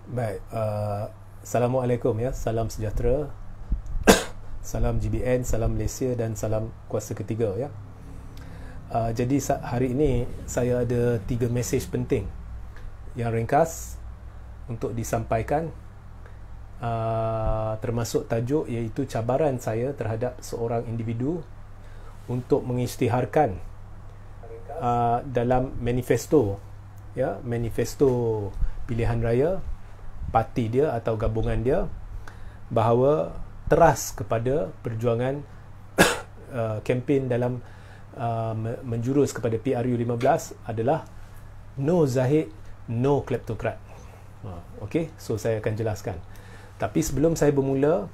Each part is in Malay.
Baik, Assalamualaikum ya, salam sejahtera, salam GBN, salam Malaysia dan salam kuasa ketiga ya. Jadi hari ini saya ada 3 mesej penting yang ringkas untuk disampaikan, termasuk tajuk iaitu cabaran saya terhadap seorang individu untuk mengisytiharkan dalam manifesto ya, manifesto pilihan raya parti dia atau gabungan dia bahawa teras kepada perjuangan kempen dalam menjurus kepada PRU15 adalah no Zahid, no kleptokrat. Okey, so saya akan jelaskan. Tapi sebelum saya bermula,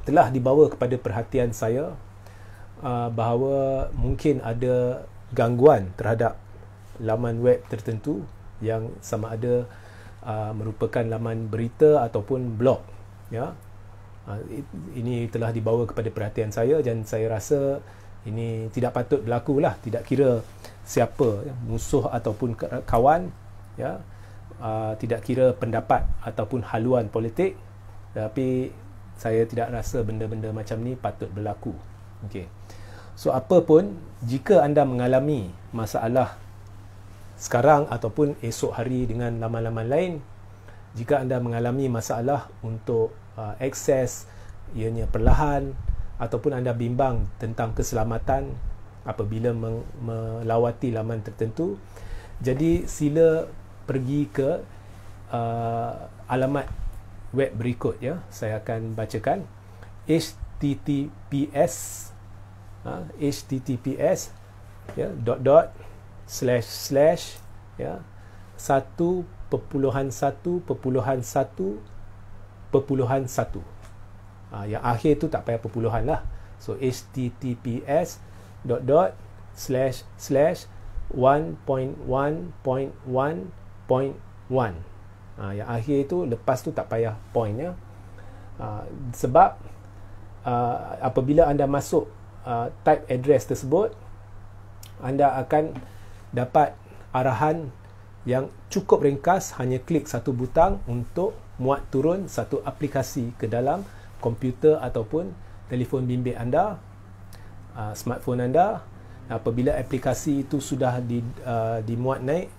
telah dibawa kepada perhatian saya bahawa mungkin ada gangguan terhadap laman web tertentu yang sama ada merupakan laman berita ataupun blog ya. Ini telah dibawa kepada perhatian saya dan saya rasa ini tidak patut berlaku lah, tidak kira siapa musuh ataupun kawan ya, tidak kira pendapat ataupun haluan politik, tapi saya tidak rasa benda-benda macam ni patut berlaku. Okey. So apa pun, jika anda mengalami masalah sekarang ataupun esok hari dengan laman-laman lain, jika anda mengalami masalah untuk akses ianya perlahan ataupun anda bimbang tentang keselamatan apabila melawati laman tertentu, jadi sila pergi ke alamat web berikut ya. Saya akan bacakan https ya, // ya 1.1.1.1 yang akhir tu tak payah perpuluhan lah. So https //1.1.1.1 yang akhir tu, lepas tu tak payah point ya. Sebab apabila anda masuk type address tersebut, anda akan dapat arahan yang cukup ringkas, hanya klik satu butang untuk muat turun satu aplikasi ke dalam komputer ataupun telefon bimbit anda, smartphone anda. Apabila aplikasi itu sudah dimuat naik,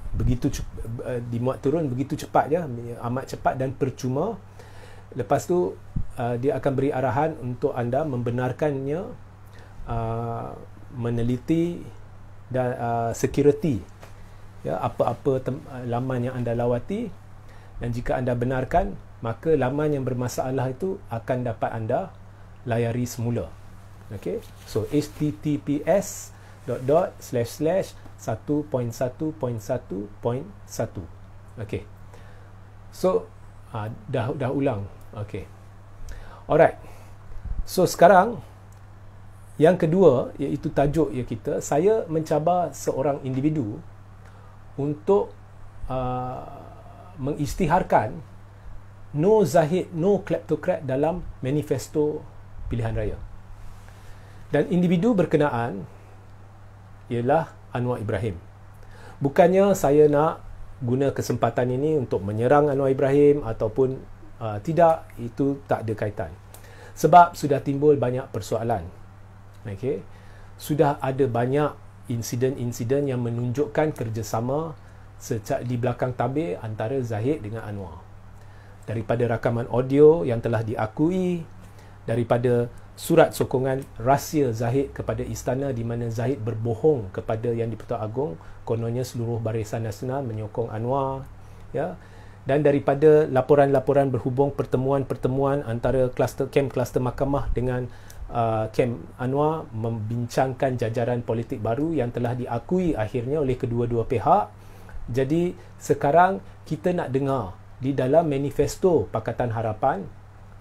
dimuat turun begitu cepat ya, amat cepat dan percuma. Lepas tu dia akan beri arahan untuk anda membenarkannya, meneliti dan security ya, apa-apa laman yang anda lawati, dan jika anda benarkan, maka laman yang bermasalah itu akan dapat anda layari semula. Okey, so https //1.1.1.1. okey, so dah ulang. okey, alright, so sekarang yang kedua iaitu tajuk ya kita, saya mencabar seorang individu untuk mengisytiharkan no Zahid, no kleptokrat dalam manifesto pilihan raya. Dan individu berkenaan ialah Anwar Ibrahim. Bukannya saya nak guna kesempatan ini untuk menyerang Anwar Ibrahim ataupun tidak, itu tak ada kaitan. Sebab sudah timbul banyak persoalan. Okay. Sudah ada banyak insiden-insiden yang menunjukkan kerjasama di belakang tabir antara Zahid dengan Anwar. Daripada rakaman audio yang telah diakui, daripada surat sokongan rahsia Zahid kepada istana di mana Zahid berbohong kepada Yang di-Pertuan Agong kononnya seluruh Barisan Nasional menyokong Anwar ya, dan daripada laporan-laporan berhubung pertemuan-pertemuan antara kem kluster mahkamah dengan kem Anwar membincangkan jajaran politik baru yang telah diakui akhirnya oleh kedua-dua pihak. Jadi sekarang kita nak dengar di dalam manifesto Pakatan Harapan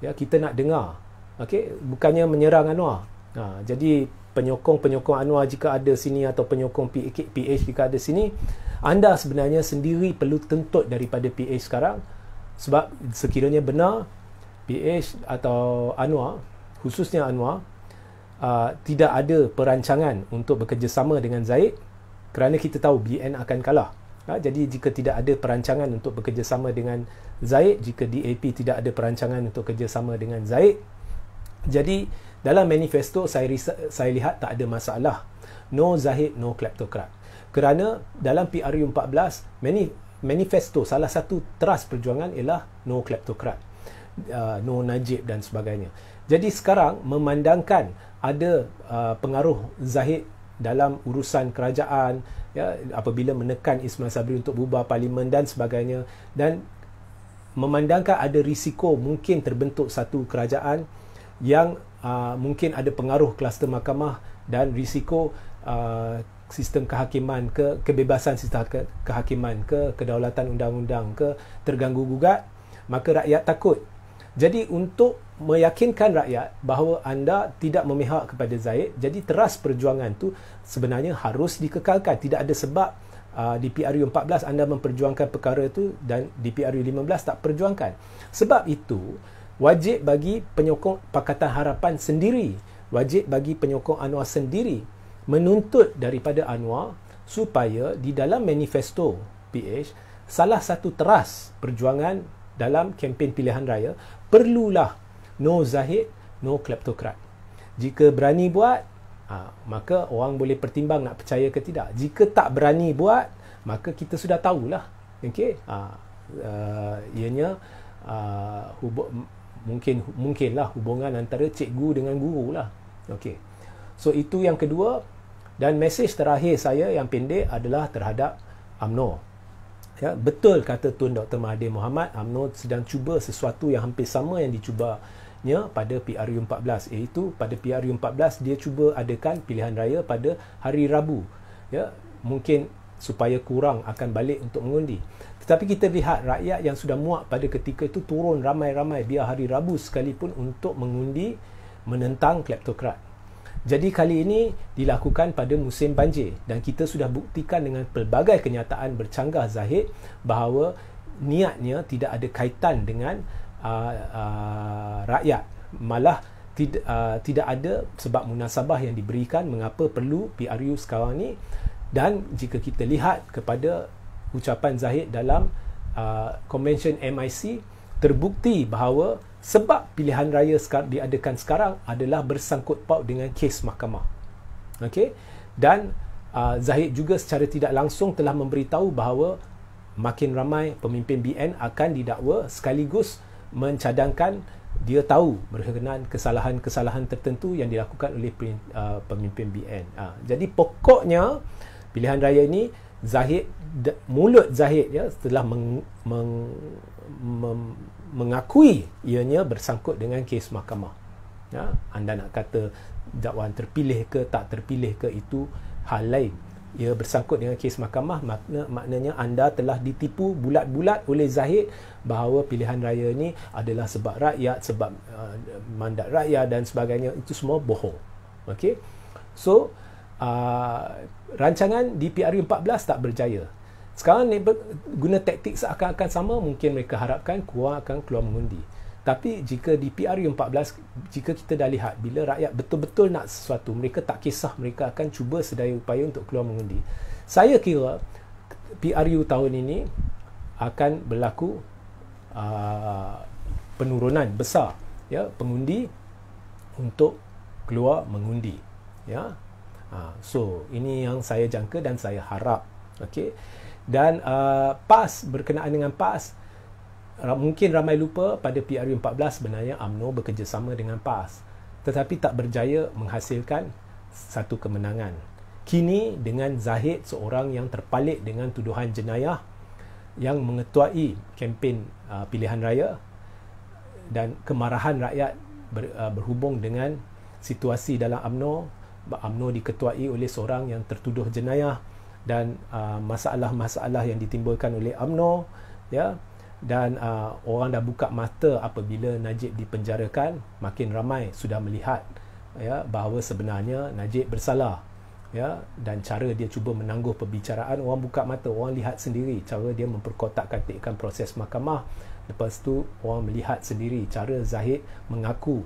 ya, kita nak dengar, okey, bukannya menyerang Anwar. Jadi penyokong-penyokong Anwar jika ada sini atau penyokong PH jika ada sini, anda sebenarnya sendiri perlu tuntut daripada PH sekarang. Sebab sekiranya benar PH atau Anwar, khususnya Anwar, tidak ada perancangan untuk bekerjasama dengan Zahid, kerana kita tahu BN akan kalah. Jadi jika tidak ada perancangan untuk bekerjasama dengan Zahid, jika DAP tidak ada perancangan untuk kerjasama dengan Zahid, jadi dalam manifesto saya lihat tak ada masalah. No Zahid, no kleptokrat. Kerana dalam PRU 14 manifesto salah satu teras perjuangan ialah no kleptokrat, no Najib dan sebagainya. Jadi sekarang memandangkan ada pengaruh Zahid dalam urusan kerajaan, ya, apabila menekan Ismail Sabri untuk bubar parlimen dan sebagainya, dan memandangkan ada risiko mungkin terbentuk satu kerajaan yang mungkin ada pengaruh kluster mahkamah dan risiko sistem kehakiman, kebebasan sistem kehakiman, kedaulatan undang-undang, terganggu gugat, maka rakyat takut. Jadi untuk meyakinkan rakyat bahawa anda tidak memihak kepada Zahid, jadi teras perjuangan tu sebenarnya harus dikekalkan. Tidak ada sebab di PRU 14 anda memperjuangkan perkara itu dan di PRU 15 tak perjuangkan. Sebab itu wajib bagi penyokong Pakatan Harapan sendiri, wajib bagi penyokong Anwar sendiri menuntut daripada Anwar supaya di dalam manifesto PH salah satu teras perjuangan dalam kempen pilihan raya perlulah no Zahid, no kleptokrat. Jika berani buat, maka orang boleh pertimbang nak percaya ke tidak. Jika tak berani buat, maka kita sudah tahulah. Okey, ianya mungkinlah hubungan antara cikgu dengan guru lah. Okey, so itu yang kedua. Dan mesej terakhir saya yang pendek adalah terhadap UMNO. Ya, betul kata Tun Dr. Mahathir Mohamad, UMNO sedang cuba sesuatu yang hampir sama yang dicubanya pada PRU 14, iaitu pada PRU 14 dia cuba adakan pilihan raya pada hari Rabu, ya, mungkin supaya kurang akan balik untuk mengundi. Tetapi kita lihat rakyat yang sudah muak pada ketika itu turun ramai-ramai biar hari Rabu sekalipun untuk mengundi menentang kleptokrat. Jadi kali ini dilakukan pada musim banjir dan kita sudah buktikan dengan pelbagai kenyataan bercanggah Zahid bahawa niatnya tidak ada kaitan dengan rakyat. Malah tidak ada sebab munasabah yang diberikan mengapa perlu PRU sekarang ni. Dan jika kita lihat kepada ucapan Zahid dalam Convention MIC, terbukti bahawa sebab pilihan raya diadakan sekarang adalah bersangkut paut dengan kes mahkamah. Okey, dan Zahid juga secara tidak langsung telah memberitahu bahawa makin ramai pemimpin BN akan didakwa, sekaligus mencadangkan dia tahu berkenaan kesalahan-kesalahan tertentu yang dilakukan oleh pemimpin BN. Jadi pokoknya pilihan raya ini Zahid, mulut Zahid, ya, setelah mengakui ianya bersangkut dengan kes mahkamah. Ya, anda nak kata dakwaan terpilih ke tak terpilih ke itu hal lain. Ia bersangkut dengan kes mahkamah, maknanya anda telah ditipu bulat-bulat oleh Zahid bahawa pilihan raya ini adalah sebab rakyat, sebab mandat rakyat dan sebagainya. Itu semua bohong. Okey. So rancangan di PRU 14 tak berjaya. Sekarang guna taktik seakan-akan sama, mungkin mereka harapkan Kuah akan keluar mengundi. Tapi jika di PRU 14, jika kita dah lihat bila rakyat betul-betul nak sesuatu, mereka tak kisah, mereka akan cuba sedaya upaya untuk keluar mengundi. Saya kira PRU tahun ini akan berlaku penurunan besar, ya, pengundi untuk keluar mengundi, ya. So ini yang saya jangka dan saya harap. Okey. Dan PAS, berkenaan dengan PAS, mungkin ramai lupa pada PRU 14 sebenarnya UMNO bekerjasama dengan PAS, tetapi tak berjaya menghasilkan satu kemenangan. Kini dengan Zahid, seorang yang terpalit dengan tuduhan jenayah, yang mengetuai kempen pilihan raya, dan kemarahan rakyat berhubung dengan situasi dalam UMNO. UMNO diketuai oleh seorang yang tertuduh jenayah, dan masalah-masalah yang ditimbulkan oleh UMNO, ya, dan orang dah buka mata apabila Najib dipenjarakan. Makin ramai sudah melihat, ya, bahawa sebenarnya Najib bersalah, ya, dan cara dia cuba menangguh perbicaraan, orang buka mata, orang lihat sendiri cara dia memperkotak-katikkan proses mahkamah. Lepas tu orang melihat sendiri cara Zahid mengaku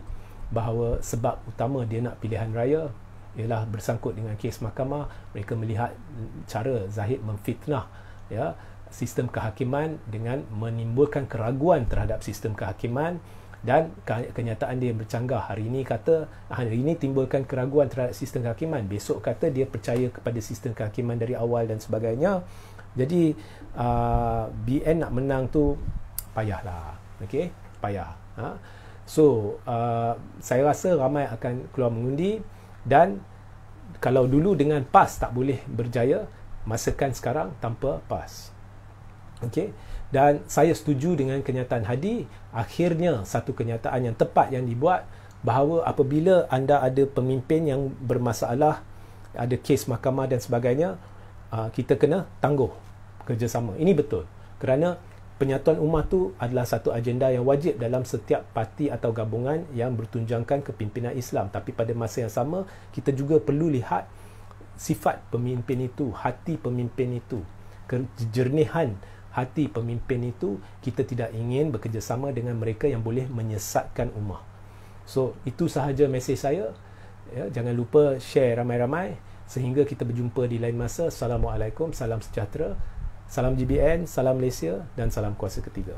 bahawa sebab utama dia nak pilihan raya ialah bersangkut dengan kes mahkamah. Mereka melihat cara Zahid memfitnah, ya, sistem kehakiman dengan menimbulkan keraguan terhadap sistem kehakiman, dan kenyataan dia bercanggah. Hari ini timbulkan keraguan terhadap sistem kehakiman, besok kata dia percaya kepada sistem kehakiman dari awal dan sebagainya. Jadi BN nak menang tu payahlah. Okey, payah. So saya rasa ramai akan keluar mengundi, dan kalau dulu dengan PAS tak boleh berjaya, masakan sekarang tanpa PAS. Okey, dan saya setuju dengan kenyataan Hadi. Akhirnya satu kenyataan yang tepat yang dibuat, bahawa apabila anda ada pemimpin yang bermasalah, ada kes mahkamah dan sebagainya, kita kena tangguh kerjasama. Ini betul, kerana penyatuan ummah tu adalah satu agenda yang wajib dalam setiap parti atau gabungan yang bertunjangkan kepimpinan Islam. Tapi pada masa yang sama, kita juga perlu lihat sifat pemimpin itu, hati pemimpin itu, kejernihan hati pemimpin itu. Kita tidak ingin bekerjasama dengan mereka yang boleh menyesatkan ummah. So itu sahaja mesej saya, ya. Jangan lupa share ramai-ramai. Sehingga kita berjumpa di lain masa. Assalamualaikum, salam sejahtera, salam GBN, salam Malaysia, dan salam kuasa ketiga.